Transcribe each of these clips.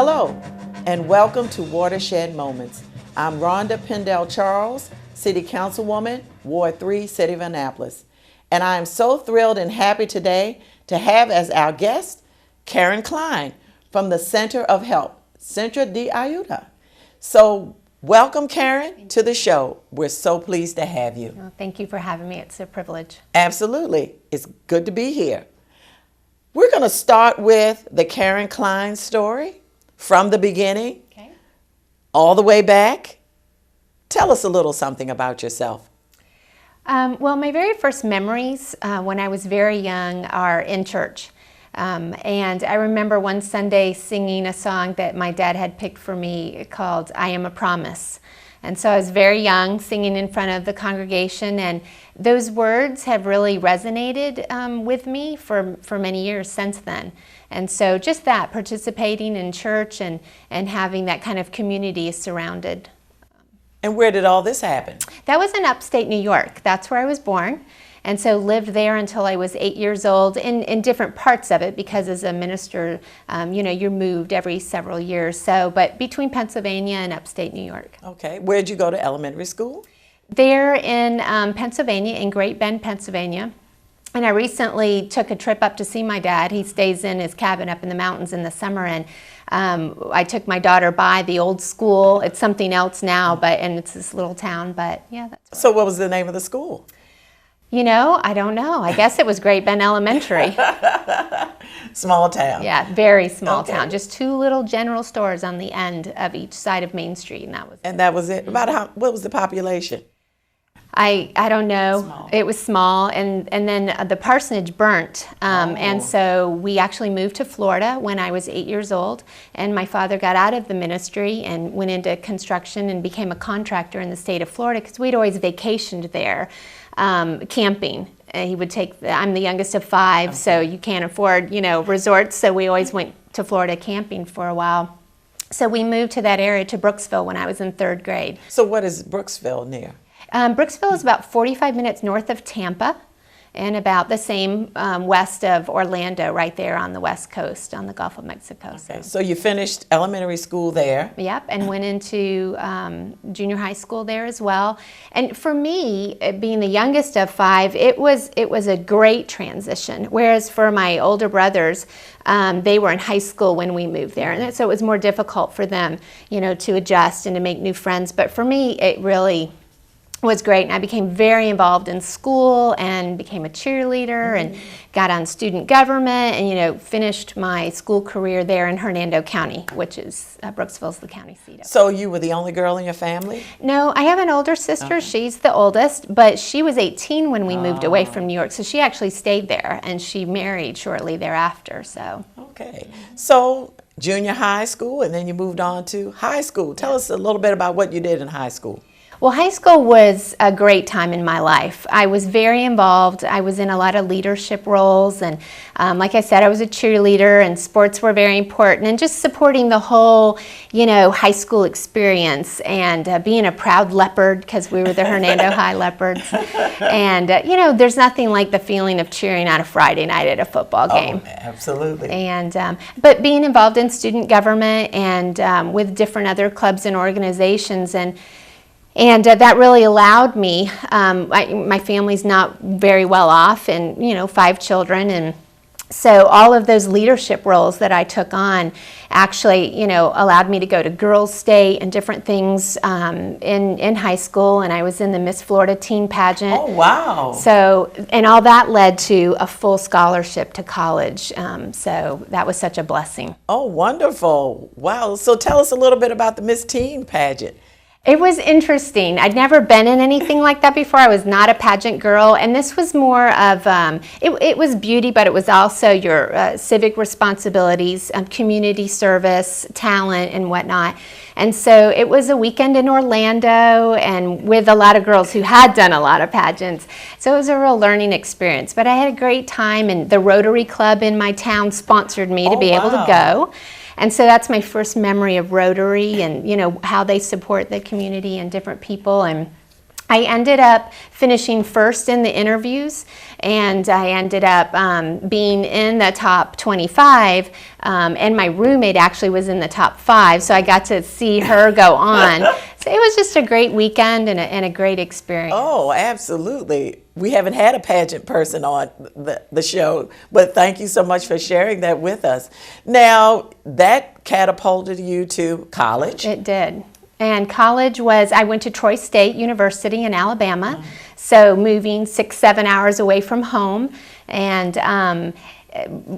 Hello, and welcome to Watershed Moments. I'm Rhonda Pindell Charles, City Councilwoman, Ward 3, City of Annapolis. And I am so thrilled and happy today to have as our guest Karen Cline from the Center of Help, Centro de Ayuda. So welcome, Karen, to the show. We're so pleased to have you. Well, thank you for having me. It's a privilege. Absolutely. It's good to be here. We're going to start with the Karen Cline story from the beginning, all the way back. Tell us a little something about yourself. Well, my very first memories when I was very young are in church. And I remember one Sunday singing a song that my dad had picked for me called I Am a Promise. And so I was very young, singing in front of the congregation, and those words have really resonated with me for many years since then. And so just that, participating in church and having that kind of community surrounded. And where did all this happen? That was in upstate New York. That's where I was born. And so lived there until I was 8 years old in different parts of it, because as a minister, you're moved every several years. So, but between Pennsylvania and upstate New York. Okay. Where'd you go to elementary school? There in Pennsylvania, in Great Bend, Pennsylvania. And I recently took a trip up to see my dad. He stays in his cabin up in the mountains in the summer, and I took my daughter by the old school. It's something else now, and it's this little town, but yeah. So what was the name of the school? You know, I don't know. I guess it was Great Bend Elementary. Small town. Yeah, very small town. Just two little general stores on the end of each side of Main Street, and that was it. And that was it? About what was the population? I don't know. Small. It was small, and then the parsonage burnt, and so we actually moved to Florida when I was 8 years old, and my father got out of the ministry and went into construction and became a contractor in the state of Florida, because we'd always vacationed there, camping. He would take, I'm the youngest of five, so you can't afford, resorts, so we always went to Florida camping for a while. So we moved to that area, to Brooksville, when I was in third grade. So what is Brooksville near? Brooksville is about 45 minutes north of Tampa, and about the same west of Orlando, right there on the west coast, on the Gulf of Mexico. Okay. So you finished elementary school there? Yep, and went into junior high school there as well. And for me, being the youngest of five, it was a great transition. Whereas for my older brothers, they were in high school when we moved there, and so it was more difficult for them, to adjust and to make new friends. But for me, it really was great, and I became very involved in school and became a cheerleader and got on student government, and finished my school career there in Hernando County, which is Brooksville's the county seat. So you were the only girl in your family? No, I have an older sister. She's the oldest, but she was 18 when we moved away from New York, so she actually stayed there, and she married shortly thereafter. So okay, so junior high school, and then you moved on to high school. Tell us a little bit about what you did in high school. Well, high school was a great time in my life. I was very involved. I was in a lot of leadership roles, and like I said, I was a cheerleader, and sports were very important, and just supporting the whole, high school experience, and being a proud leopard, because we were the Hernando High Leopards. And, there's nothing like the feeling of cheering on a Friday night at a football game. Oh, absolutely. And, but being involved in student government and with different other clubs and organizations, and that really allowed me, my family's not very well off, and 5 children, and so all of those leadership roles that I took on actually, allowed me to go to girls' state and different things in high school, and I was in the Miss Florida teen pageant. Oh, wow. So, and all that led to a full scholarship to college, so that was such a blessing. Oh, wonderful. Wow. So tell us a little bit about the Miss Teen pageant. It was interesting. I'd never been in anything like that before. I was not a pageant girl, and this was more of, it was beauty, but it was also your civic responsibilities, community service, talent, and whatnot. And so it was a weekend in Orlando, and with a lot of girls who had done a lot of pageants. So it was a real learning experience. But I had a great time, and the Rotary Club in my town sponsored me to be able to go. And so that's my first memory of Rotary, and how they support the community and different people. And I ended up finishing first in the interviews, and I ended up being in the top 25, and my roommate actually was in the top 5, so I got to see her go on. So it was just a great weekend and a great experience. Oh, absolutely. We haven't had a pageant person on the show, but thank you so much for sharing that with us. Now, that catapulted you to college. It did. And college was, I went to Troy State University in Alabama, so moving 6-7 hours away from home, and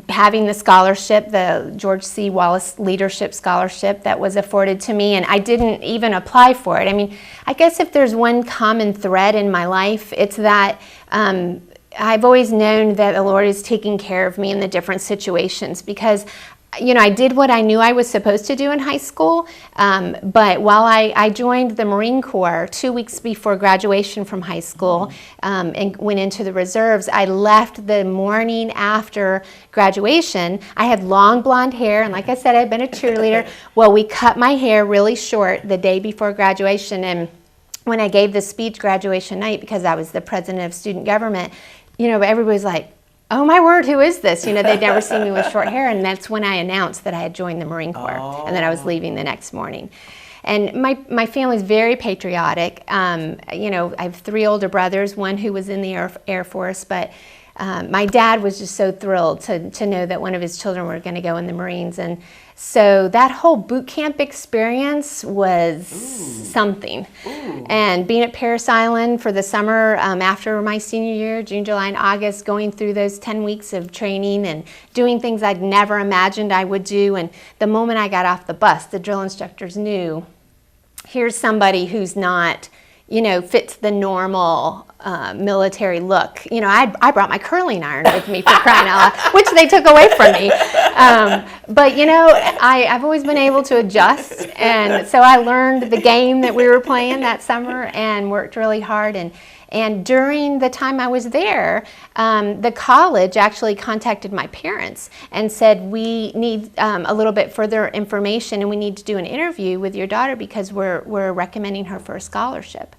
having the scholarship, the George C. Wallace Leadership Scholarship that was afforded to me, and I didn't even apply for it. I mean, I guess if there's one common thread in my life, it's that I've always known that the Lord is taking care of me in the different situations, because I did what I knew I was supposed to do in high school, but while I joined the Marine Corps 2 weeks before graduation from high school and went into the reserves, I left the morning after graduation. I had long blonde hair, and like I said, I'd been a cheerleader. Well, we cut my hair really short the day before graduation, and when I gave the speech graduation night, because I was the president of student government, everybody was like, oh my word, who is this? They'd never seen me with short hair, and that's when I announced that I had joined the Marine Corps and that I was leaving the next morning. And my family's very patriotic. I have 3 older brothers, one who was in the Air Force, but my dad was just so thrilled to know that one of his children were going to go in the Marines. And so that whole boot camp experience was something. And being at Parris Island for the summer after my senior year, June, July, and August, going through those 10 weeks of training and doing things I'd never imagined I would do. And the moment I got off the bus, the drill instructors knew, here's somebody who's not, fits the normal military look. I brought my curling iron with me, for crying out loud, which they took away from me. But I've always been able to adjust, and so I learned the game that we were playing that summer and worked really hard. And during the time I was there, the college actually contacted my parents and said, we need a little bit further information, and we need to do an interview with your daughter because we're recommending her for a scholarship.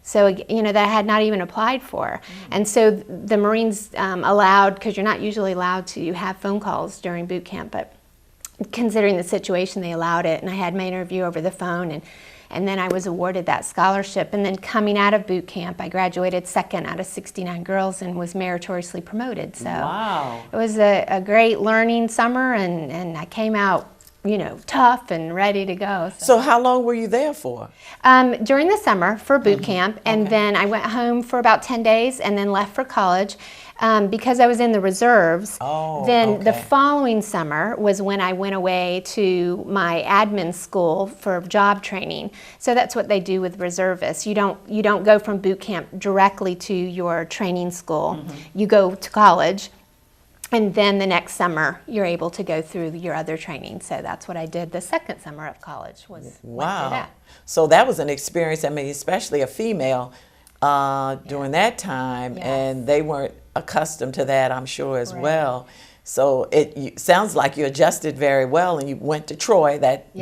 So, that I had not even applied for. And so the Marines allowed, because you're not usually allowed to have phone calls during boot camp, but considering the situation, they allowed it. And I had my interview over the phone, and then I was awarded that scholarship. And then coming out of boot camp, I graduated 2nd out of 69 girls and was meritoriously promoted. So it was a great learning summer, and I came out tough and ready to go. So how long were you there for? During the summer for boot camp, and then I went home for about 10 days and then left for college. Because I was in the reserves, the following summer was when I went away to my admin school for job training. So that's what they do with reservists. You don't go from boot camp directly to your training school. You go to college. And then the next summer, you're able to go through your other training. So that's what I did the second summer of college. Went through that. So that was an experience, especially a female during that time, and they weren't accustomed to that, I'm sure, as well. So it sounds like you adjusted very well, and you went to Troy that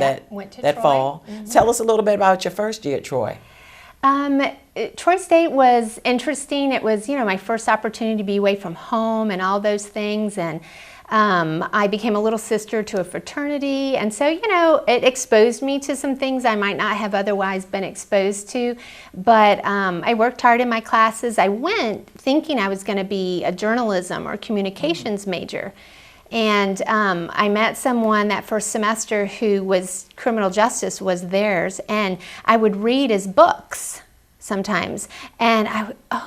fall. Tell us a little bit about your first year at Troy. Troy State was interesting. It was, my first opportunity to be away from home and all those things. And I became a little sister to a fraternity. And so, it exposed me to some things I might not have otherwise been exposed to. But I worked hard in my classes. I went thinking I was going to be a journalism or communications major. And I met someone that first semester who was criminal justice was theirs, and I would read his books sometimes, and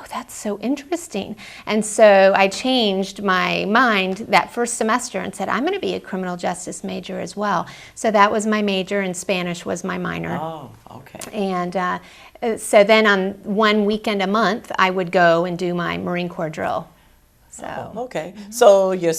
that's so interesting. And so I changed my mind that first semester and said, I'm going to be a criminal justice major as well. So that was my major, and Spanish was my minor. Oh, okay. And so then on one weekend a month, I would go and do my Marine Corps drill. So okay. So your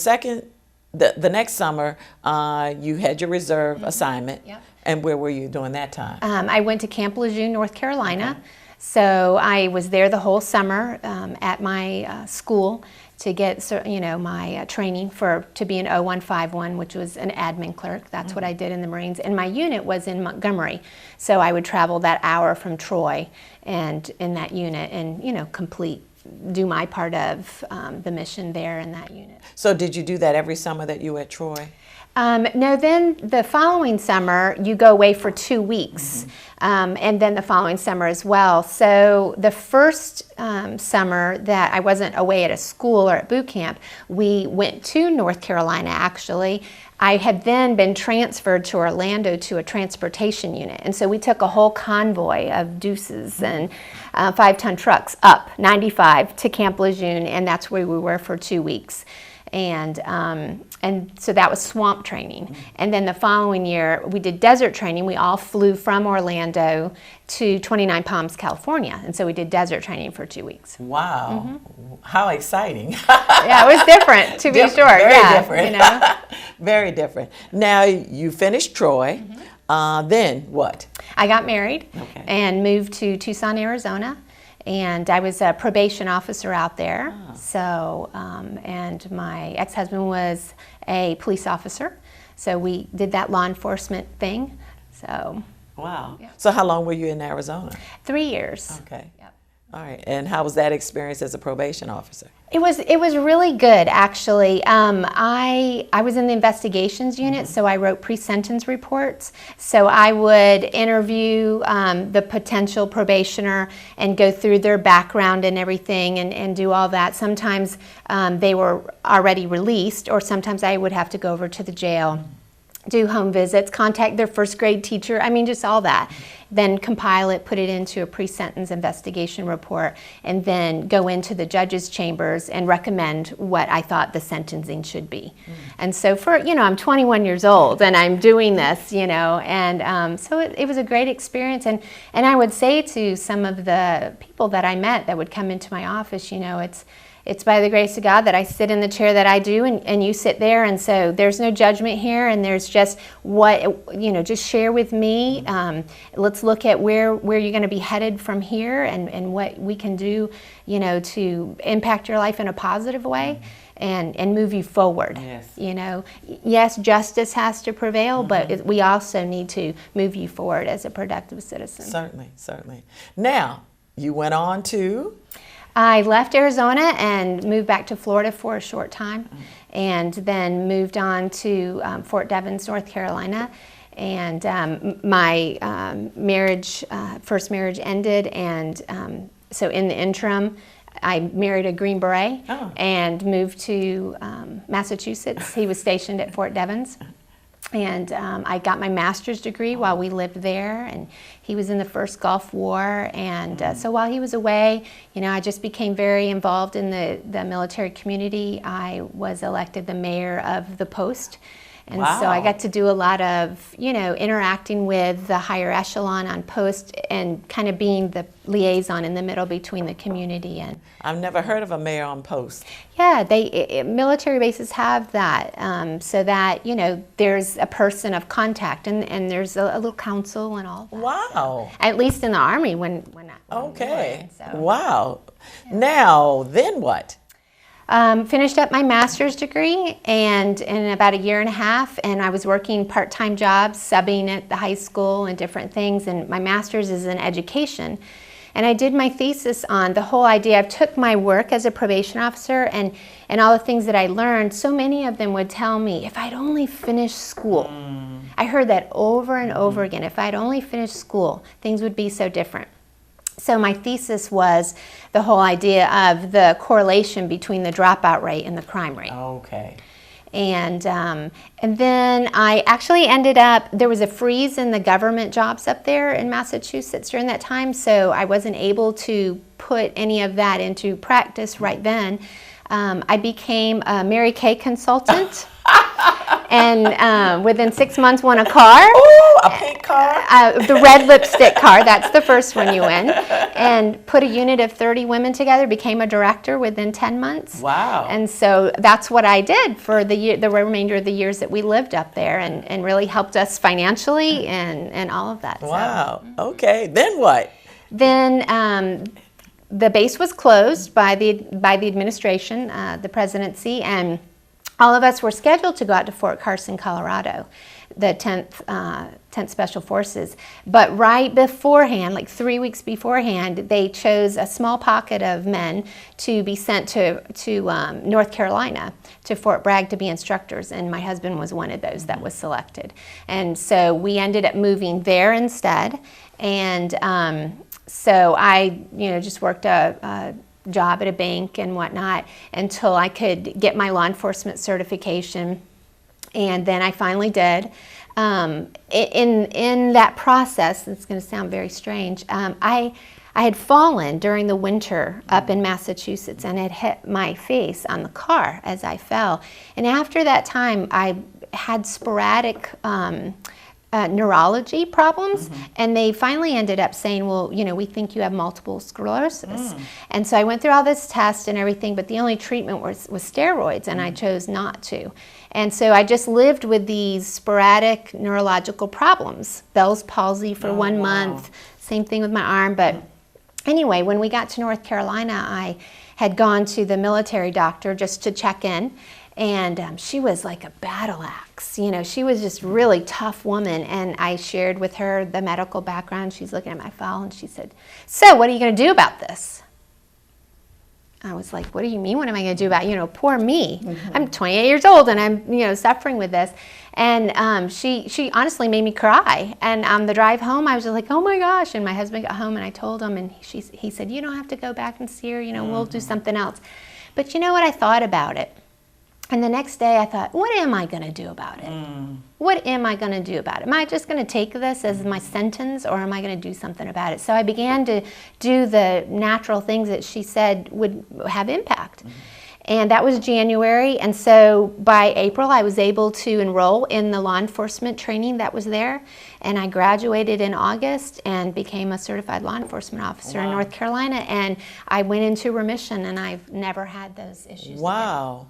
the next summer, you had your reserve assignment. Yep. And where were you during that time? I went to Camp Lejeune, North Carolina. So I was there the whole summer at my school, to get my training to be an 0151, which was an admin clerk. That's what I did in the Marines. And my unit was in Montgomery, so I would travel that hour from Troy and in that unit and do my part of the mission there in that unit. So did you do that every summer that you were at Troy? No, then the following summer, you go away for 2 weeks, and then the following summer as well. So the first summer that I wasn't away at a school or at boot camp, we went to North Carolina, actually. I had then been transferred to Orlando to a transportation unit, and so we took a whole convoy of deuces and 5-ton trucks up 95 to Camp Lejeune, and that's where we were for 2 weeks. And so that was swamp training. And then the following year, we did desert training. We all flew from Orlando to 29 Palms, California. And so we did desert training for 2 weeks. Wow. How exciting. Yeah, it was different, to be sure. Very different. Very different. Now, you finished Troy. Then what? I got married and moved to Tucson, Arizona. And I was a probation officer out there. Oh. So, and my ex-husband was a police officer. So we did that law enforcement thing. So. Wow. Yeah. So how long were you in Arizona? 3 years. Okay. Yep. All right. And how was that experience as a probation officer? It was really good, actually. I was in the investigations unit, so I wrote pre-sentence reports. So I would interview the potential probationer and go through their background and everything and do all that. Sometimes they were already released, or sometimes I would have to go over to the jail, do home visits, contact their first grade teacher, just all that. Then compile it, put it into a pre-sentence investigation report, and then go into the judge's chambers and recommend what I thought the sentencing should be. And so I'm 21 years old and I'm doing this, and so it was a great experience. And I would say to some of the people that I met that would come into my office, it's by the grace of God that I sit in the chair that I do, and you sit there, and so there's no judgment here, and there's just just share with me. Let's look at where you're going to be headed from here, and what we can do, to impact your life in a positive way and move you forward. Yes. Yes, justice has to prevail, but we also need to move you forward as a productive citizen. Certainly, certainly. Now, you went on to? I left Arizona and moved back to Florida for a short time, and then moved on to Fort Devens, North Carolina. And my first marriage ended, and so in the interim, I married a Green Beret and moved to Massachusetts. He was stationed at Fort Devens. And I got my master's degree while we lived there, and he was in the first Gulf War. And so while he was away, I just became very involved in the military community. I was elected the mayor of the post. And so I got to do a lot of, interacting with the higher echelon on post and kind of being the liaison in the middle between the community and. I've never heard of a mayor on post. Yeah, military bases have that, so that, there's a person of contact and there's a little council and all that. Wow. So, at least in the Army when okay. We were, so. Wow. Yeah. Now, then what? Finished up my master's degree, and in about a year and a half, and I was working part-time jobs, subbing at the high school and different things, and my master's is in education. And I did my thesis on the whole idea. I took my work as a probation officer and all the things that I learned. So many of them would tell me, if I'd only finished school. I heard that over and over again. If I'd only finished school, things would be so different. So my thesis was the whole idea of the correlation between the dropout rate and the crime rate. Okay. And then I actually ended up, there was a freeze in the government jobs up there in Massachusetts during that time, so I wasn't able to put any of that into practice right then. I became a Mary Kay consultant. And within 6 months won a car. Oh, a pink car? The red lipstick car, that's the first one you win. And put a unit of 30 women together, became a director within 10 months. Wow. And so that's what I did for the remainder of the years that we lived up there, and really helped us financially and all of that. Wow. So. Okay. Then what? Then the base was closed by the administration, the presidency, and all of us were scheduled to go out to Fort Carson, Colorado, the 10th Special Forces. But right beforehand, like 3 weeks beforehand, they chose a small pocket of men to be sent to North Carolina, to Fort Bragg, to be instructors. And my husband was one of those that was selected. And so we ended up moving there instead. And so I, just worked a job at a bank and whatnot until I could get my law enforcement certification, and then I finally did. In that process, it's going to sound very strange, I had fallen during the winter up in Massachusetts and had hit my face on the car as I fell. And after that time, I had sporadic neurology problems, and they finally ended up saying, well, we think you have multiple sclerosis. And so I went through all this test and everything, but the only treatment was steroids, and I chose not to. And so I just lived with these sporadic neurological problems, Bell's palsy for 1 month, same thing with my arm. But anyway, when we got to North Carolina, I had gone to the military doctor just to check in. And she was like a battle axe. She was just a really tough woman. And I shared with her the medical background. She's looking at my file and she said, so what are you going to do about this? I was like, what do you mean? What am I going to do about it? Poor me. I'm 28 years old and I'm, suffering with this. And she honestly made me cry. And on the drive home, I was just like, oh my gosh. And my husband got home and I told him, and he said, you don't have to go back and see her. We'll do something else. But you know what? I thought about it. And the next day I thought, what am I going to do about it? What am I going to do about it? Am I just going to take this as my sentence, or am I going to do something about it? So I began to do the natural things that she said would have impact. And that was January. And so by April, I was able to enroll in the law enforcement training that was there. And I graduated in August and became a certified law enforcement officer in North Carolina. And I went into remission, and I've never had those issues again.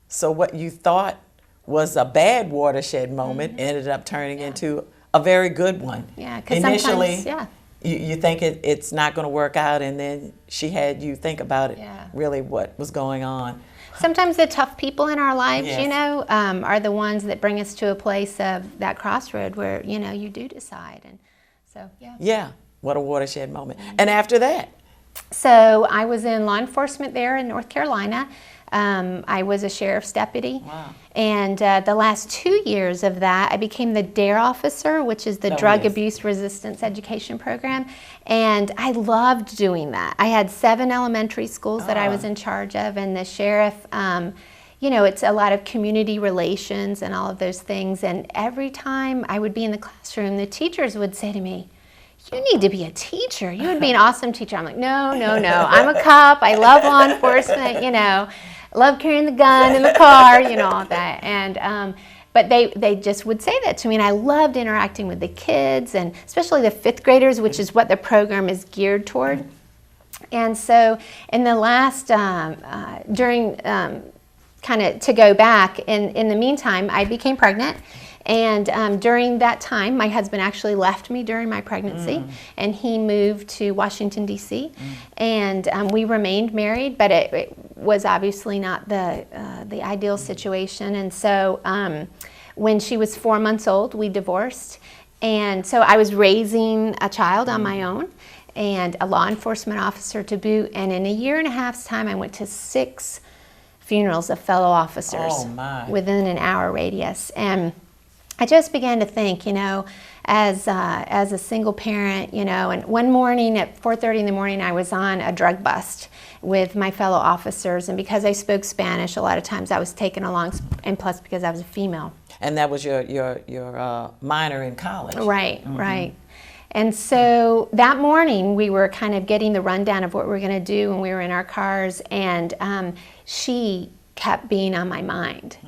So what you thought was a bad watershed moment ended up turning into a very good one. Yeah, because initially, you think it's not going to work out, and then she had you think about it, really what was going on. Sometimes the tough people in our lives, are the ones that bring us to a place of that crossroad where, you do decide. And so, Yeah, what a watershed moment. And after that? So I was in law enforcement there in North Carolina. I was a sheriff's deputy. And the last 2 years of that, I became the DARE officer, which is the Drug Abuse Resistance Education Program. And I loved doing that. I had 7 elementary schools that I was in charge of, and the sheriff, it's a lot of community relations and all of those things. And every time I would be in the classroom, the teachers would say to me, you need to be a teacher. You would be an awesome teacher. I'm like, no. I'm a cop. I love law enforcement, love carrying the gun in the car, all that. And but they just would say that to me, and I loved interacting with the kids, and especially the 5th graders, which is what the program is geared toward. And so in the last, during kind of to go back, in the meantime, I became pregnant. And during that time, my husband actually left me during my pregnancy, and he moved to Washington, D.C., and we remained married, but it was obviously not the ideal situation. And so when she was 4 months old, we divorced. And so I was raising a child on my own, and a law enforcement officer to boot. And in a year and a half's time, I went to 6 funerals of fellow officers within an hour radius. And I just began to think, as a single parent, and one morning at 4:30 in the morning, I was on a drug bust with my fellow officers, and because I spoke Spanish, a lot of times I was taken along, and plus because I was a female. And that was your minor in college. Right, right. And so that morning, we were kind of getting the rundown of what we were going to do, and we were in our cars, and she kept being on my mind.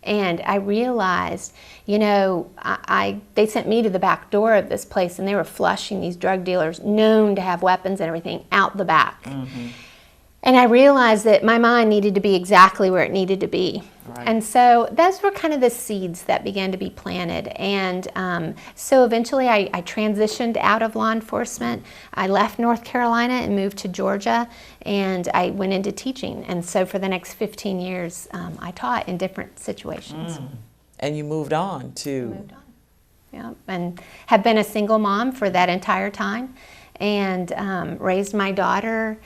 And I realized, they sent me to the back door of this place, and they were flushing these drug dealers known to have weapons and everything out the back. And I realized that my mind needed to be exactly where it needed to be. Right. And so those were kind of the seeds that began to be planted. And so eventually I transitioned out of law enforcement. I left North Carolina and moved to Georgia, and I went into teaching. And so for the next 15 years, I taught in different situations. And you moved on to... Moved on. Yeah, and have been a single mom for that entire time, and raised my daughter,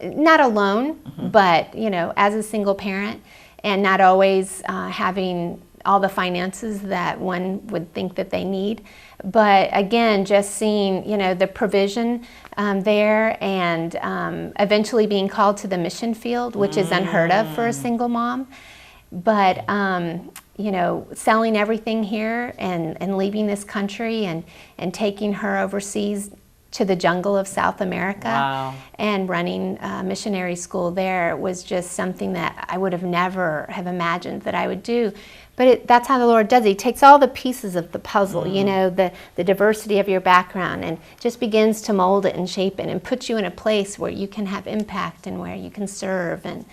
not alone, but, you know, as a single parent, and not always having all the finances that one would think that they need. But again, just seeing, you know, the provision there, and eventually being called to the mission field, which is unheard of for a single mom. But, you know, selling everything here and leaving this country and taking her overseas to the jungle of South America. Wow. And running a missionary school there was just something that I would have never have imagined that I would do. But that's how the Lord does it. He takes all the pieces of the puzzle, you know, the diversity of your background, and just begins to mold it and shape it and put you in a place where you can have impact and where you can serve, and,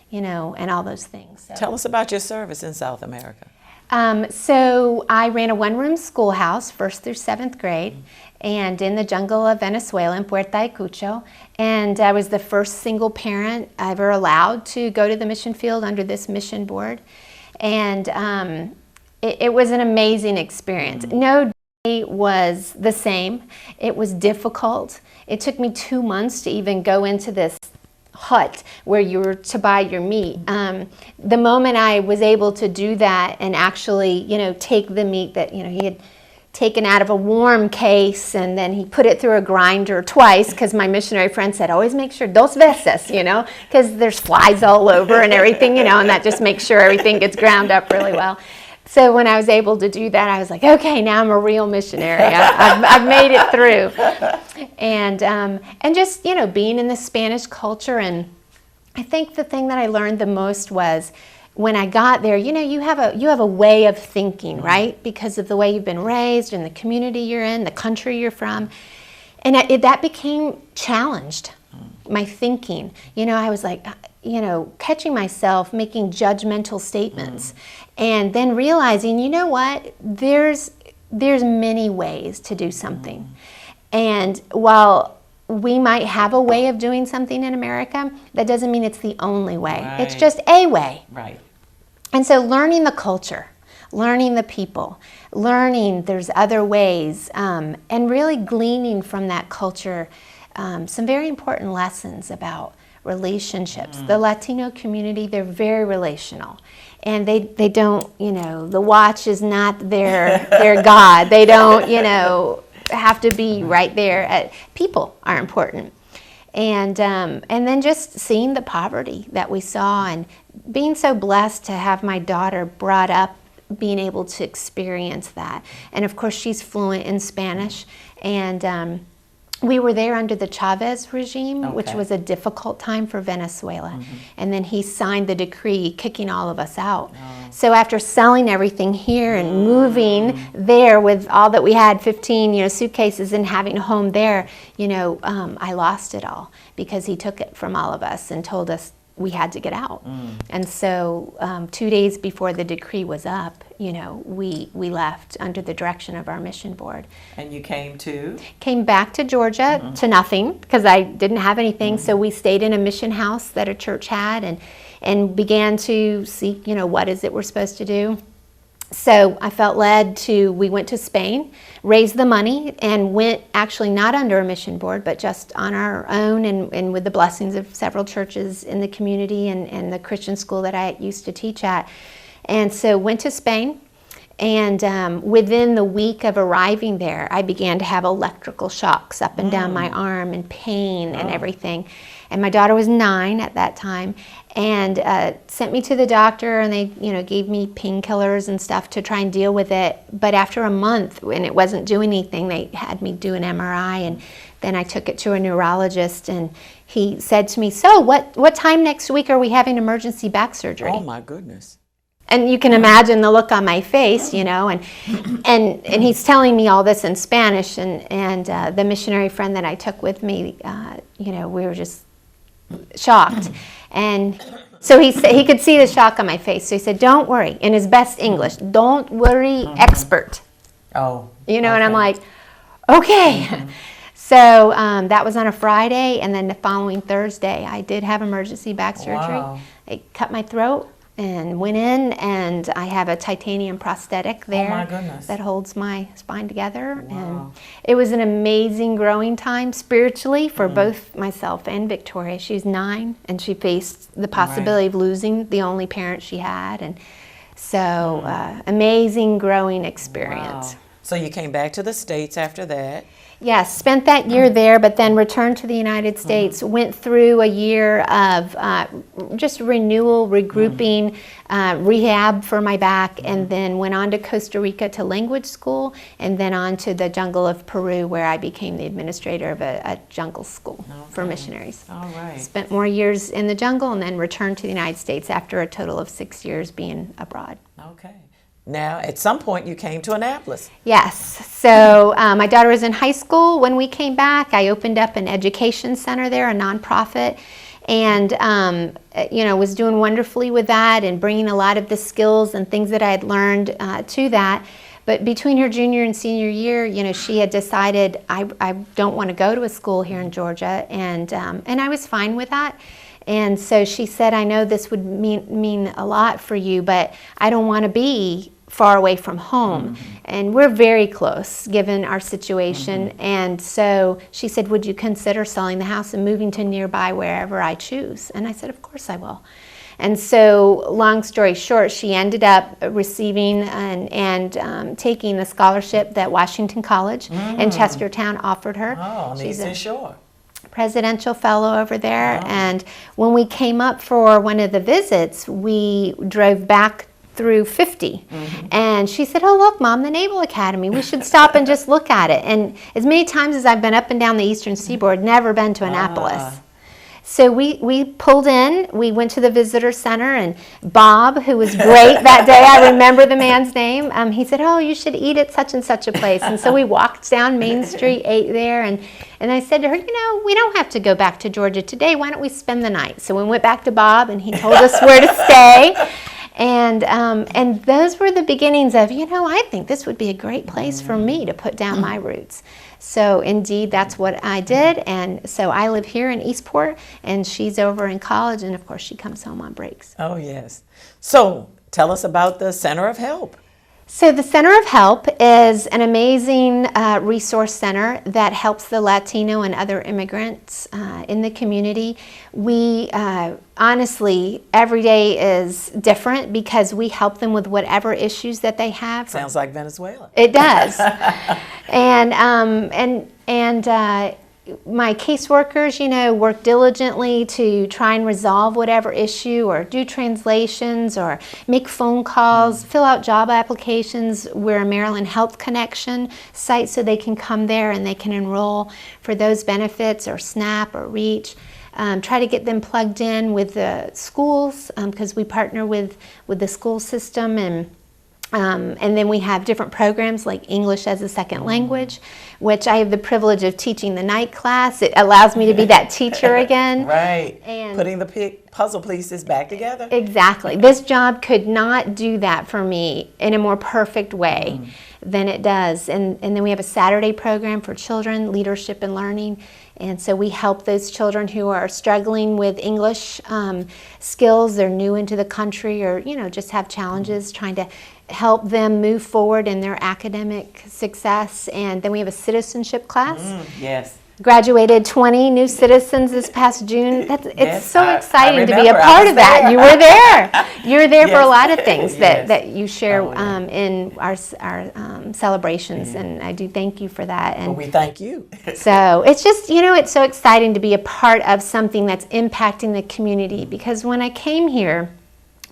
you know, and all those things. So. Tell us about your service in South America. So I ran a one-room schoolhouse, 1st through 7th grade, and in the jungle of Venezuela in Puerto Ayacucho. And I was the first single parent ever allowed to go to the mission field under this mission board. And it was an amazing experience. No day was the same. It was difficult. It took me 2 months to even go into this hut where you were to buy your meat. The moment I was able to do that and actually, you know, take the meat that, you know, he had taken out of a warm case, and then he put it through a grinder twice, because my missionary friend said, always make sure, dos veces, you know, because there's flies all over and everything, you know, and that just makes sure everything gets ground up really well. So when I was able to do that, I was like, okay, now I'm a real missionary. I've made it through. And just, you know, being in the Spanish culture. And I think the thing that I learned the most was when I got there, you know, you have a way of thinking, right? Because of the way you've been raised and the community you're in, the country you're from. And that became challenged, my thinking. You know, I was like, you know, catching myself making judgmental statements, and then realizing, you know what, there's many ways to do something. And while we might have a way of doing something in America, that doesn't mean it's the only way. Right. It's just a way. Right. And so learning the culture, learning the people, learning there's other ways, and really gleaning from that culture some very important lessons about relationships. The Latino community, they're very relational. And they don't, you know, the watch is not their God. They don't, you know, have to be right there. People are important. And then just seeing the poverty that we saw, and being so blessed to have my daughter brought up being able to experience that. And of course she's fluent in Spanish, and we were there under the Chavez regime, which was a difficult time for Venezuela. And then he signed the decree kicking all of us out. So after selling everything here and moving there with all that we had, 15, you know, suitcases, and having a home there, you know, I lost it all because he took it from all of us and told us we had to get out. And so 2 days before the decree was up, you know, we left under the direction of our mission board. And you came back to Georgia to nothing, because I didn't have anything. So we stayed in a mission house that a church had, and began to seek, you know, what is it we're supposed to do. So I felt led we went to Spain, raised the money, and went actually not under a mission board, but just on our own, and with the blessings of several churches in the community and the Christian school that I used to teach at. And so went to Spain, and within the week of arriving there, I began to have electrical shocks up and down my arm, and pain and everything. And my daughter was 9 at that time, and sent me to the doctor, and they, you know, gave me painkillers and stuff to try and deal with it. But after a month, when it wasn't doing anything, they had me do an MRI, and then I took it to a neurologist, and he said to me, so what time next week are we having emergency back surgery? Oh my goodness. And you can imagine the look on my face, you know, and he's telling me all this in Spanish, and the missionary friend that I took with me, you know, we were just shocked. And so he could see the shock on my face. So he said, "Don't worry," in his best English, "Don't worry, expert." Oh. You know, and I'm like, okay. So that was on a Friday, and then the following Thursday, I did have emergency back surgery. Wow. It cut my throat and went in, and I have a titanium prosthetic there my goodness. that holds my spine together. Wow. And it was an amazing growing time spiritually for both myself and Victoria. She was 9, and she faced the possibility of losing the only parent she had, and so amazing growing experience. Wow. So you came back to the States after that. Yes, spent that year there, but then returned to the United States, went through a year of just renewal, regrouping, rehab for my back, and then went on to Costa Rica to language school, and then on to the jungle of Peru, where I became the administrator of a jungle school for missionaries. All right. Spent more years in the jungle, and then returned to the United States after a total of 6 years being abroad. Okay. Now, at some point, you came to Annapolis. Yes. So my daughter was in high school when we came back. I opened up an education center there, a nonprofit, and was doing wonderfully with that and bringing a lot of the skills and things that I had learned to that. But between her junior and senior year, she had decided I don't want to go to a school here in Georgia, and I was fine with that. And so she said, "I know this would mean a lot for you, but I don't want to be far away from home." And we're very close given our situation. And so she said, "Would you consider selling the house and moving to nearby wherever I choose?" And I said, "Of course I will." And so, long story short, she ended up receiving and taking a scholarship that Washington College in Chestertown offered her. Oh, on the Eastern Shore. Presidential fellow over there. And when we came up for one of the visits, we drove back through 50. And she said, "Oh, look, Mom, the Naval Academy. We should stop and just look at it." And as many times as I've been up and down the Eastern Seaboard, never been to Annapolis. So we pulled in, we went to the visitor center, and Bob, who was great that day, I remember the man's name, he said, "Oh, you should eat at such and such a place." And so we walked down Main Street, ate there, and I said to her, "We don't have to go back to Georgia today. Why don't we spend the night?" So we went back to Bob, and he told us where to stay. And those were the beginnings of, I think this would be a great place for me to put down my roots. So indeed, that's what I did. And so I live here in Eastport, and she's over in college, and of course she comes home on breaks. Oh, yes. So tell us about the Center of Help. So the Center of Help is an amazing resource center that helps the Latino and other immigrants in the community. We honestly, every day is different because we help them with whatever issues that they have. Sounds like Venezuela. It does. and my caseworkers, work diligently to try and resolve whatever issue, or do translations, or make phone calls, fill out job applications. We're a Maryland Health Connection site, so they can come there and they can enroll for those benefits, or SNAP or REACH. Try to get them plugged in with the schools, because we partner with the school system, and then we have different programs like English as a second language, which I have the privilege of teaching the night class. It allows me to be that teacher again. Right. And putting the puzzle pieces back together. Exactly. This job could not do that for me in a more perfect way than it does. And then we have a Saturday program for children, leadership and learning. And so we help those children who are struggling with English skills. They're new into the country, or just have challenges, trying to help them move forward in their academic success. And then we have a citizenship class. Yes. Graduated 20 new citizens this past June. It's so exciting to be a remember. part of that. You were there. You were there for a lot of things Yes. that you share in our celebrations, and I do thank you for that. And Well, we thank you. so it's just, it's so exciting to be a part of something that's impacting the community, because when I came here,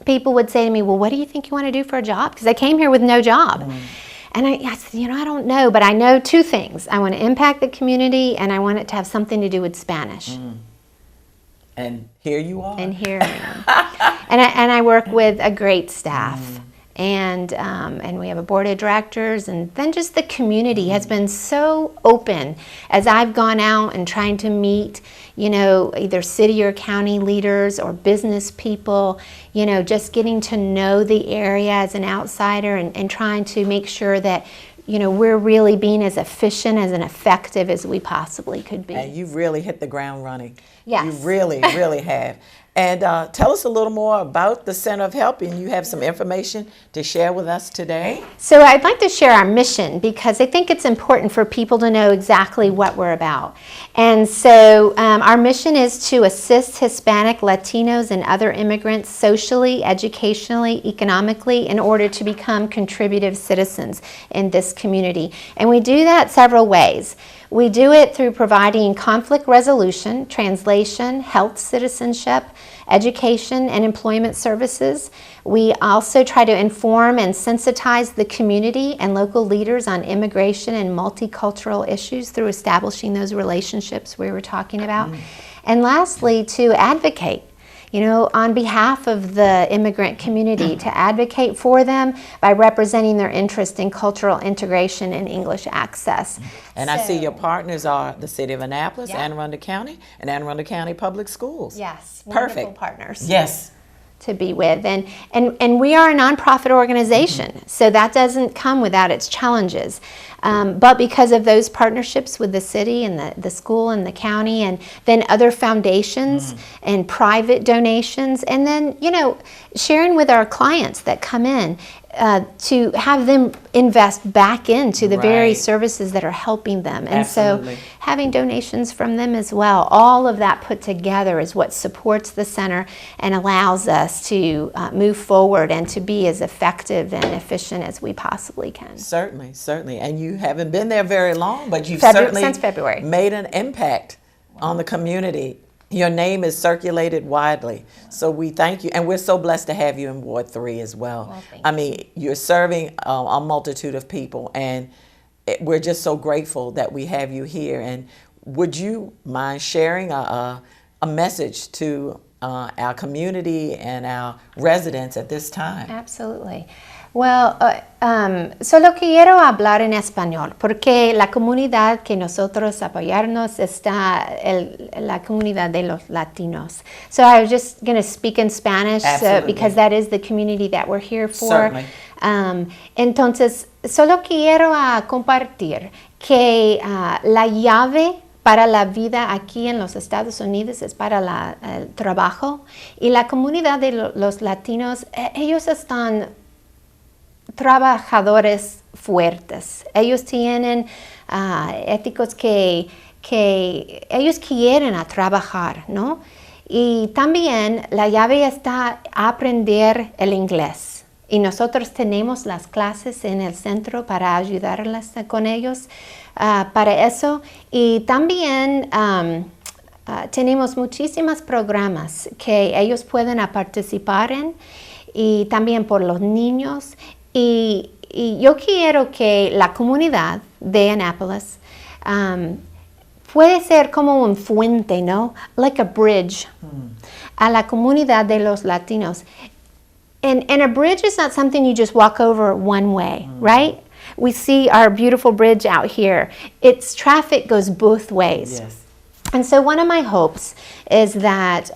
people would say to me, "Well, what do you think you want to do for a job?" Because I came here with no job. And I said, I don't know, but I know two things. I want to impact the community, and I want it to have something to do with Spanish. And here you are. And here I am. and I work with a great staff. and we have a board of directors, and then just the community has been so open as I've gone out and trying to meet, you know, either city or county leaders or business people, you know, just getting to know the area as an outsider and trying to make sure that, you know, we're really being as efficient and effective as we possibly could be. And you've really hit the ground running. Yes. You really, really have. And tell us a little more about the Center of Help, and you have some information to share with us today. So I'd like to share our mission because I think it's important for people to know exactly what we're about. And so our mission is to assist Hispanic, Latinos, and other immigrants socially, educationally, economically in order to become contributive citizens in this community. And we do that several ways. We do it through providing conflict resolution, translation, health citizenship, education, and employment services. We also try to inform and sensitize the community and local leaders on immigration and multicultural issues through establishing those relationships we were talking about. And lastly, to advocate, you know, on behalf of the immigrant community, to advocate for them by representing their interest in cultural integration and English access. And I see your partners are the City of Annapolis, Yeah. Anne Arundel County, and Anne Arundel County Public Schools. Yes, Perfect. wonderful partners. Yes. To be with, and we are a nonprofit organization, so that doesn't come without its challenges. But because of those partnerships with the city and the school and the county, and then other foundations and private donations, and then, you know, sharing with our clients that come in to have them invest back into the very Right. services that are helping them. And Absolutely. so having donations from them as well, all of that put together is what supports the center and allows us to move forward and to be as effective and efficient as we possibly can. Certainly, certainly. And you haven't been there very long, but you've February- certainly since February. made an impact on the community. Your name is circulated widely. So we thank you. And we're so blessed to have you in Ward 3 as well. Well, I mean, you're serving a multitude of people, and we're just so grateful that we have you here. And would you mind sharing a message to our community and our residents at this time? Absolutely. Well, solo quiero hablar en español porque la comunidad que nosotros apoyarnos está la comunidad de los latinos. So I was just going to speak in Spanish because that is the community that we're here for. Certainly. Entonces, solo quiero compartir que la llave para la vida aquí en los Estados Unidos es para el trabajo, y la comunidad de los latinos, ellos están trabajadores fuertes. Ellos tienen éticos que ellos quieren a trabajar, ¿no? Y también la llave está a aprender el inglés. Y nosotros tenemos las clases en el centro para ayudarles con ellos para eso. Y también tenemos muchísimos programas que ellos pueden participar en, y también por los niños. Y yo quiero que la comunidad de Annapolis puede ser como un fuente, ¿no? Like a bridge a la comunidad de los latinos. And a bridge is not something you just walk over one way, right? We see our beautiful bridge out here. Its traffic goes both ways. Yes. And so one of my hopes is that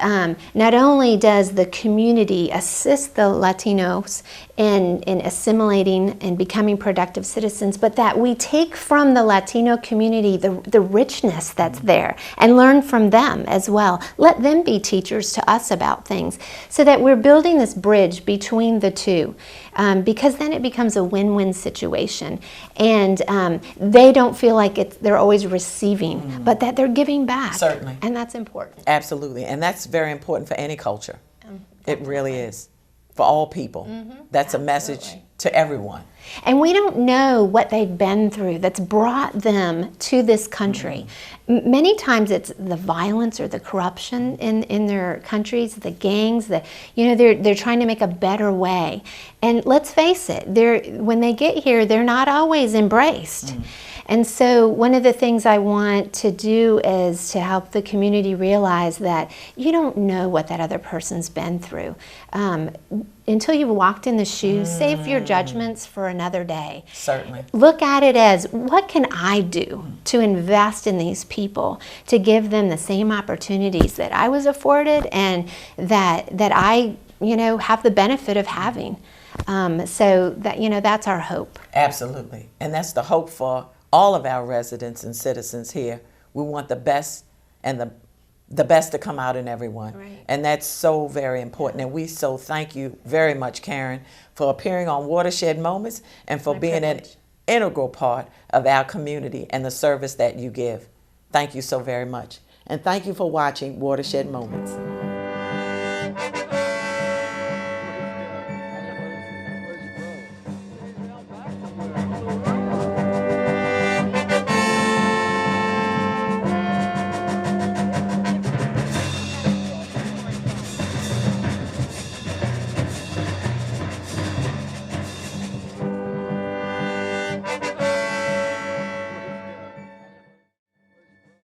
not only does the community assist the Latinos in assimilating and becoming productive citizens, but that we take from the Latino community the richness that's there and learn from them as well. Let them be teachers to us about things, so that we're building this bridge between the two, because then it becomes a win-win situation. And they don't feel like they're always receiving, but that they're giving back. Certainly. And that's important. Absolutely. And that's very important for any culture. It really is. For all people. That's a message to everyone. And we don't know what they've been through that's brought them to this country. Many times it's the violence or the corruption in their countries, the gangs, they're trying to make a better way. And let's face it, when they get here, they're not always embraced. And so one of the things I want to do is to help the community realize that you don't know what that other person's been through. until you've walked in the shoes, save your judgments for another day. Certainly. Look at it as, what can I do to invest in these people, to give them the same opportunities that I was afforded and that I, have the benefit of having. So that, that's our hope. Absolutely. And that's the hope for all of our residents and citizens here. We want the best and the best to come out in everyone. Right. And that's so very important. And we so thank you very much, Karen, for appearing on Watershed Moments and for being an integral part of our community and the service that you give. Thank you so very much. And thank you for watching Watershed Moments.